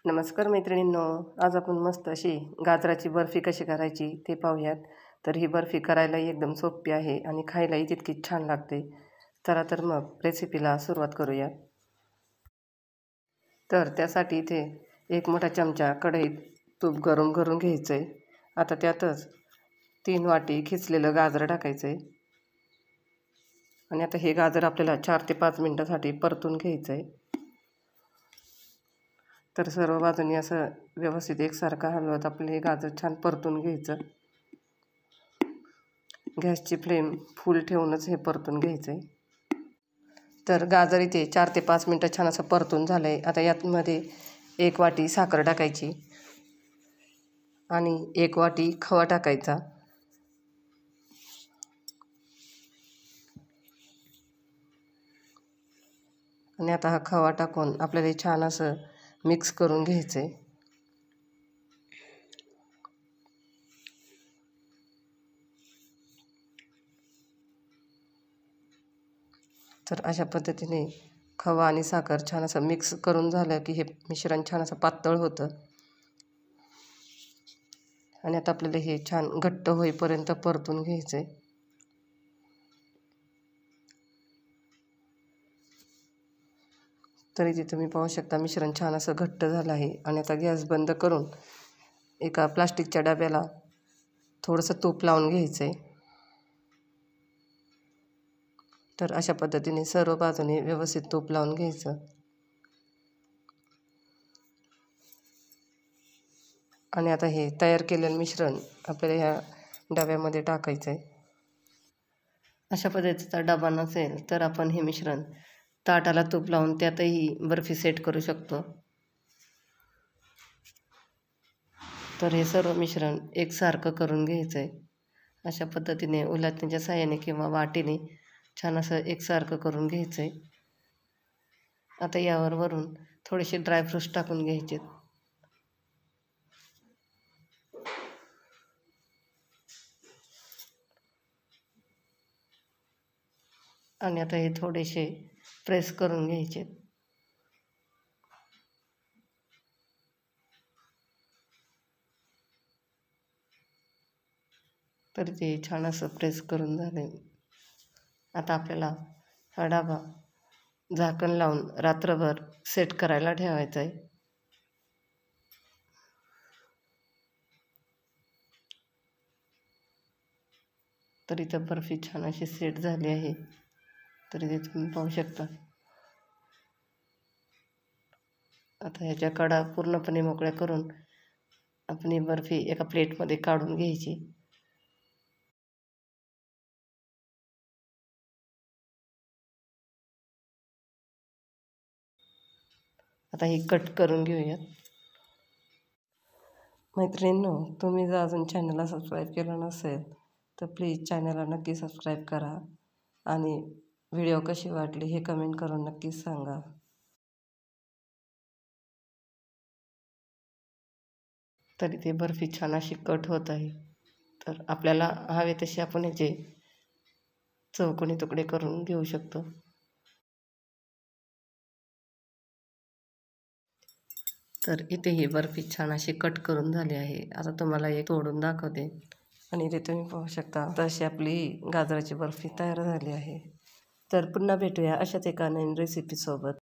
नमस्कार मैत्रिणींनो, आज आपण मस्त अशी गाजराची बर्फी कशी करायची ते पाहूयात. तर ही बर्फी करायलाही एकदम सोपी आहे आणि खायलाही तितकीच छान लागते. चला तर मग रेसिपीला सुरुवात करूया. तर त्यासाठी इथे एक मोठा चमचा कढईत तूप गरम करून घ्यायचं आहे. आता त्यातच 3 वाटी खिसलेलं गाजर टाकायचं आहे आणि आता हे गाजर आपल्याला 4 ते 5 मिनटासाठी परतून घ्यायचं आहे. तर सर्व बाजूंनी असं व्यवस्थित एकसारखं हलवत आपलं हे गाजर छान परतून घ्यायचं. गॅसची फ्लेम फुल ठेवूनच हे परतून घ्यायचं आहे. तर गाजर इथे 4 ते 5 मिनटं छान असं परतून झालं आहे. आता यातमध्ये 1 वाटी साखर टाकायची आणि 1 वाटी खवा टाकायचा. आणि आता हा खवा टाकून आपल्याला हे छान असं मिक्स करून घ्यायचं आहे. तर अशा पद्धतीने खवा आणि साखर छान असं मिक्स करून झालं की हे मिश्रण छान असं पातळ होतं. आणि आता आपल्याला हे छान घट्ट होईपर्यंत परतून घ्यायचं आहे. तर इथे तुम्ही पाहू शकता मिश्रण छान असं घट्ट झालं आहे. आणि आता गॅस बंद करून एका प्लास्टिकच्या डब्याला थोडंसं तूप लावून घ्यायचं आहे. तर अशा पद्धतीने सर्व बाजूने व्यवस्थित तूप लावून घ्यायचं. आणि आता हे तयार केलेलं मिश्रण आपल्याला ह्या डब्यामध्ये टाकायचं आहे. अशा पद्धतीचा डबा नसेल तर आपण हे मिश्रण ताटाला तूप लावून त्यातही बर्फी सेट करू शकतो. तर हे सर्व मिश्रण एकसारखं करून घ्यायचं आहे. अशा पद्धतीने उलथण्याच्या साहाय्याने किंवा वाटीने छान असं एकसारखं करून घ्यायचं आहे. आता यावर वरून थोडेसे ड्रायफ्रूट्स टाकून घ्यायचे. आणि आता हे थोडेसे प्रेस करून घ्यायचे. तर ते छान असं प्रेस करून झाले. आता आपल्याला हा डबा झाकण लावून रात्रभर सेट करायला ठेवायचा आहे. तर इथं बर्फी छान अशी सेट झाली आहे. तर इथे तुम्ही पाहू शकता. आता ह्याच्या कडा पूर्णपणे मोकळ्या करून आपण ही बर्फी एका प्लेटमध्ये काढून घ्यायची. आता ही कट करून घेऊयात. मैत्रिणींनो, तुम्ही जर अजून चॅनलला सबस्क्राईब केलं नसेल तर प्लीज चॅनलला नक्की सबस्क्राईब करा आणि व्हिडिओ कशी वाटली हे कमेंट करून नक्कीच सांगा. तरी ते बर्फी छान अशी कट होत आहे. तर आपल्याला हवे तसे आपण याचे चौकोनी तुकडे करून घेऊ शकतो. तर इथे ही बर्फी छान अशी कट करून झाली आहे. आता तुम्हाला एक तोडून दाखवते. आणि इथे तुम्ही पाहू शकता तशी आपली गाजराची बर्फी तयार झाली आहे. तर पुन्हा भेटूया अशाच एका नवीन रेसिपीसोबत.